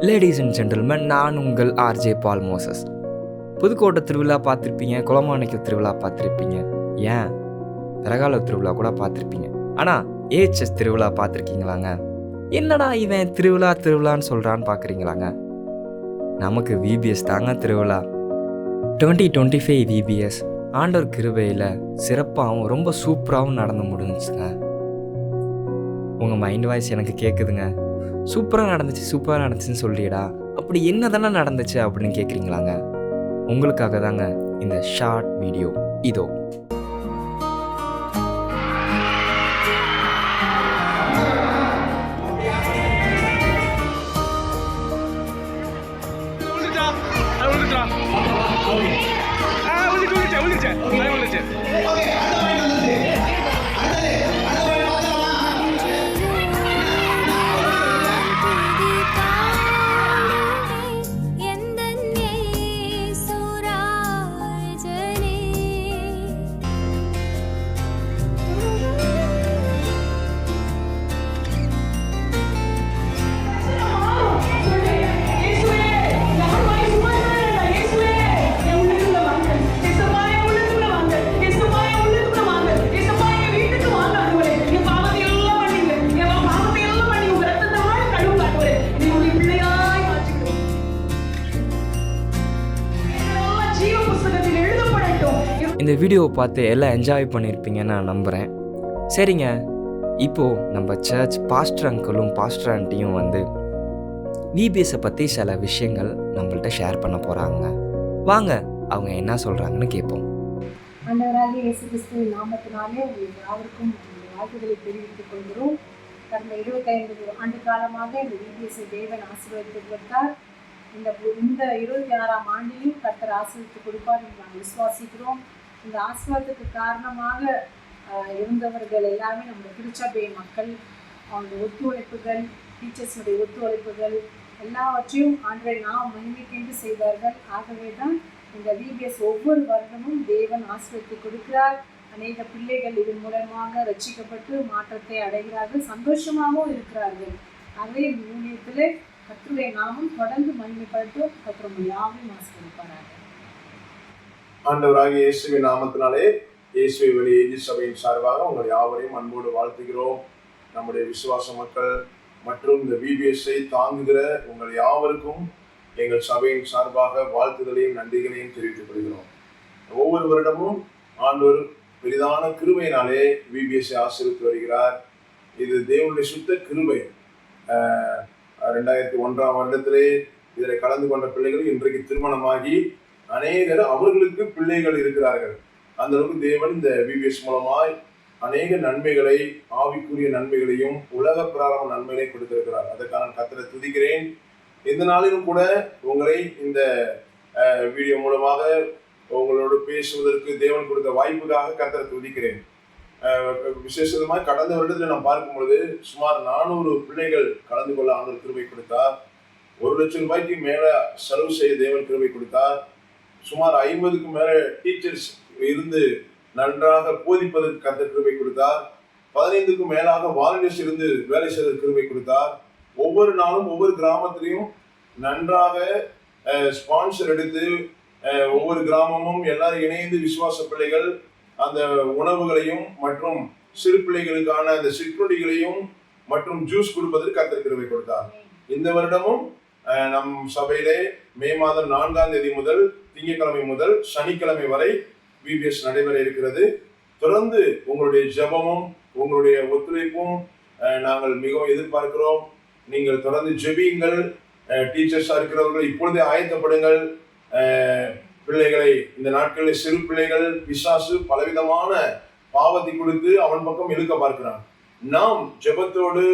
Ladies and gentleman, நான் உங்கள் RJ பால் Moses. Pudukkottai திருவிழா பார்த்துருப்பீங்க, குளமாணிக்கல் திருவிழா பார்த்துருப்பீங்க, ஏன் தரகால திருவிழா கூட பார்த்துருப்பீங்க. ஆனால் ஏஹெச்எஸ் திருவிழா பார்த்துருக்கீங்களாங்க? என்னடா இவன் திருவிழான்னு சொல்கிறான்னு பார்க்குறீங்களாங்க? நமக்கு விபிஎஸ் தாங்க திருவிழா. 2025 விபிஎஸ் ஆண்டவர் கிருபையில் சிறப்பாகவும் ரொம்ப சூப்பராகவும் நடந்து முடிஞ்சுங்க. உங்கள் மைண்ட் வாய்ஸ் எனக்கு கேட்குதுங்க. சூப்பராக நடந்துச்சுன்னு சொல்லிடா, அப்படி என்ன தானே நடந்துச்சு அப்படின்னு கேட்குறீங்களாங்க? உங்களுக்காக தாங்க இந்த ஷார்ட் வீடியோ. இதோ இந்த வீடியோவை பார்த்து எல்லாம் என்ஜாய் பண்ணியிருப்பீங்கன்னு நான் நம்புகிறேன். சரிங்க, இப்போது நம்ம சர்ச் பாஸ்டர் அங்கிளும் பாஸ்டர் ஆண்டியும் விபிஎஸை பற்றி சில விஷயங்கள் நம்மள்ட்ட ஷேர் பண்ண போகிறாங்க. வாங்க அவங்க என்ன சொல்கிறாங்கன்னு கேட்போம். ஆண்டவராகிய இயேசு கிறிஸ்துவின் நாமத்தினாலே உங்களுக்கு யாருக்கும் வாழ்த்துக்களை தெரிவித்துக் கொள்கிறோம். கடந்த 25 ஆண்டு காலமாக இந்த விபிஎஸ்ஐ தேவன் ஆசீர்வதித்து கொடுத்தார். இந்த 26ஆம் ஆண்டிலும் கர்த்தர் ஆசீர்வதித்து கொடுப்பார் என்று நாங்கள் விசுவாசிக்கிறோம். இந்த ஆசீர்வாதத்துக்கு காரணமாக இருந்தவர்கள் எல்லாமே நம்முடைய திருச்சபை மக்கள், அவங்களுடைய ஒத்துழைப்புகள், டீச்சர்ஸுடைய ஒத்துழைப்புகள் எல்லாவற்றையும் ஆண்டவரை நாம் மகிமைக்கென்று செய்தார்கள். ஆகவே தான் இந்த விபிஎஸ் ஒவ்வொரு வருடமும் தேவன் ஆசீர்வதித்து கொடுக்கிறார். அநேக பிள்ளைகள் இதன் மூலமாக ரட்சிக்கப்பட்டு மாற்றத்தை அடைகிறார்கள், சந்தோஷமாகவும் இருக்கிறார்கள். ஆகவே இந்த ஊழியத்தில் கர்த்தருடைய நாமம் தொடர்ந்து மகிமைப்பட்டும் கர்த்தர் யாவையும் ஆசீர்வதிப்பார்கள். ஆண்டவராகிய இயேசுவின் நாமத்தினாலே இயேசுவை வழி ஏஜி சபையின் சார்பாக உங்கள் யாவரையும் அன்போடு வாழ்த்துகிறோம். நம்முடைய விசுவாச மக்கள் மற்றும் இந்த விபிஎஸ்ஐ தாங்குகிற உங்கள் யாவருக்கும் எங்கள் சபையின் சார்பாக வாழ்த்துதலையும் நன்றிகளையும் தெரிவித்துக் கொள்கிறோம். ஒவ்வொரு வருடமும் ஆண்டவர் பெரிதான கிருபையினாலே விபிஎஸ்ஐ ஆசீர்வதித்து வருகிறார். இது தேவனுடைய சுத்த கிருபை. 2001ஆம் வருடத்திலே இதில் கலந்து கொண்ட பிள்ளைகள் இன்றைக்கு திருமணமாகி அநேகர் அவர்களுக்கு பிள்ளைகள் இருக்கிறார்கள். அந்த அளவுக்கு தேவன் இந்த விபிஎஸ் மூலமாய் அநேக நன்மைகளை, ஆவிக்குரிய நன்மைகளையும் உலக பிராரம்ப நன்மைகளை கொடுத்திருக்கிறார். அதற்கான கர்த்தரை துதிக்கிறேன். இந்த நாளிலும் கூட உங்களை இந்த வீடியோ மூலமாக உங்களோடு பேசுவதற்கு தேவன் கொடுத்த வாய்ப்புக்காக கர்த்தரை துதிக்கிறேன். விசேஷமாக கடந்த வருடத்தில் நாம் பார்க்கும் பொழுது சுமார் 400 பிள்ளைகள் கலந்து கொள்ள ஆண்டவர் கிருபை கொடுத்தார். 1 லட்சம் ரூபாய்க்கு மேல செலவு செய்ய தேவன் கிருபை கொடுத்தார். சுமார் 50க்கும் மேல டீச்சர்ஸ் இருந்து நன்றாக போதிப்பதற்கு கர்த்தர் கிருபை கொடுத்தார். 15க்கும் மேலாக வாலண்டியர்ஸ் இருந்து வேலை செய்த கிருபை கொடுத்தார். ஒவ்வொரு நாளும் ஒவ்வொரு கிராமத்திலையும் நன்றாக ஸ்பான்சர் எடுத்து ஒவ்வொரு கிராமமும் எல்லாரும் இணைந்து விசுவாச பிள்ளைகள் அந்த உணவுகளையும் மற்றும் சிறு பிள்ளைகளுக்கான அந்த சிற்றுண்டிகளையும் மற்றும் ஜூஸ் கொடுப்பதற்கு கர்த்தர் கிருபை கொடுத்தார். இந்த வருடமும் நம் சபையிலே மே மாதம் 4ஆம் தேதி முதல் திங்கட்கிழமை முதல் சனிக்கிழமை வரை விபிஎஸ் நடைபெற இருக்கிறது. தொடர்ந்து உங்களுடைய ஜெபமும் உங்களுடைய ஒத்துழைப்பும் நாங்கள் மிகவும் எதிர்பார்க்கிறோம். நீங்கள் தொடர்ந்து ஜெபியுங்கள். டீச்சர்ஸா இருக்கிறவர்கள் இப்பொழுதே ஆயத்தப்படுங்கள். பிள்ளைகளை இந்த நாட்களில் சிறு பிள்ளைகள் பிசாசு பலவிதமான பாவத்தை கொடுத்து அவன் பக்கம் இழுக்க பார்க்கிறான். நாம் ஜெபத்தோடு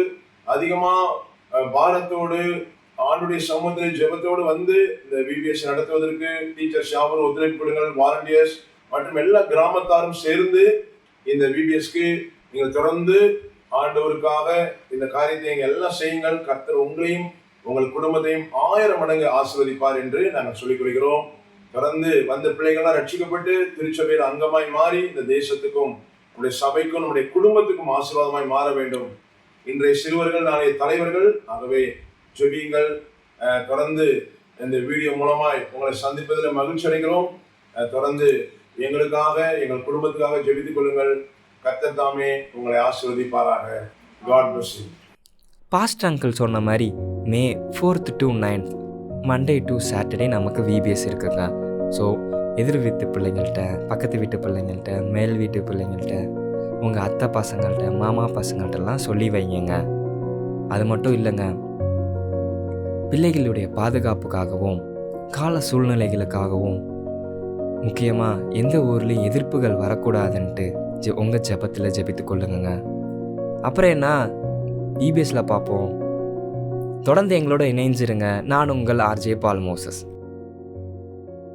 அதிகமா பாரத்தோடு ஆண்டுடைய சமூகத்தில் ஜெபத்தோடு இந்த விபிஎஸ் நடத்துவதற்கு டீச்சர்ஸ் யாவரும் ஒத்துழைப்பு கொடுங்கள். வாலண்டியர்ஸ் மற்றும் எல்லா கிராமத்தாரும் சேர்ந்து இந்த விபிஎஸ்க்கு நீங்கள் தொடர்ந்து ஆண்டவருக்காக இந்த காரியத்தை நீங்கள் எல்லாம் செய்யுங்கள். கர்த்தர் உங்களையும் உங்கள் குடும்பத்தையும் 1000 மடங்கு ஆசீர்வதிப்பார் என்று நாங்கள் சொல்லிக் கொள்கிறோம். தொடர்ந்து வந்த பிள்ளைகள்லாம் ரட்சிக்கப்பட்டு திருச்சபையில் அங்கமாய் மாறி இந்த தேசத்துக்கும் நம்முடைய சபைக்கும் நம்முடைய குடும்பத்துக்கும் ஆசீர்வாதமாய் மாற வேண்டும். இன்றைய சிறுவர்கள் நாளைய தலைவர்கள். ஆகவே ஜெபியுங்கள். தொடர்ந்து இந்த வீடியோ மூலமாய் உங்களை சந்திப்பதில் மகிழ்ச்சி அடைகிறோம். தொடர்ந்து எங்களுக்காக எங்கள் குடும்பத்துக்காக ஜெபித்துக் கொள்ளுங்கள். கர்த்தர் தாமே உங்களை ஆசீர்வதிப்பாராக. God bless you. Pastor uncle சொன்ன மாதிரி May 4th to 9th Monday to Saturday நமக்கு விபிஎஸ் இருக்குங்க. ஸோ எதிர் வீட்டு பிள்ளைங்கள்ட்ட, பக்கத்து வீட்டு பிள்ளைங்கள்ட்ட, மேல் வீட்டு பிள்ளைங்கள்ட்ட, உங்கள் அத்தை பசங்கள்ட்ட, மாமா பசங்கள்ட்டெல்லாம் சொல்லி வைங்க. அது மட்டும் இல்லைங்க, பிள்ளைகளுடைய பாதுகாப்புக்காகவும் கால சூழ்நிலைகளுக்காகவும் முக்கியமாக எந்த ஊர்லேயும் எதிர்ப்புகள் வரக்கூடாதுன்ட்டு உங்கள் ஜெபத்தில் ஜெபித்து கொள்ளுங்க. அப்புறம் என்ன, இபிஎஸ்ல பார்ப்போம். தொடர்ந்து எங்களோட இணைஞ்சிருங்க. நான் உங்கள் ஆர்ஜே பால் மோசஸ்.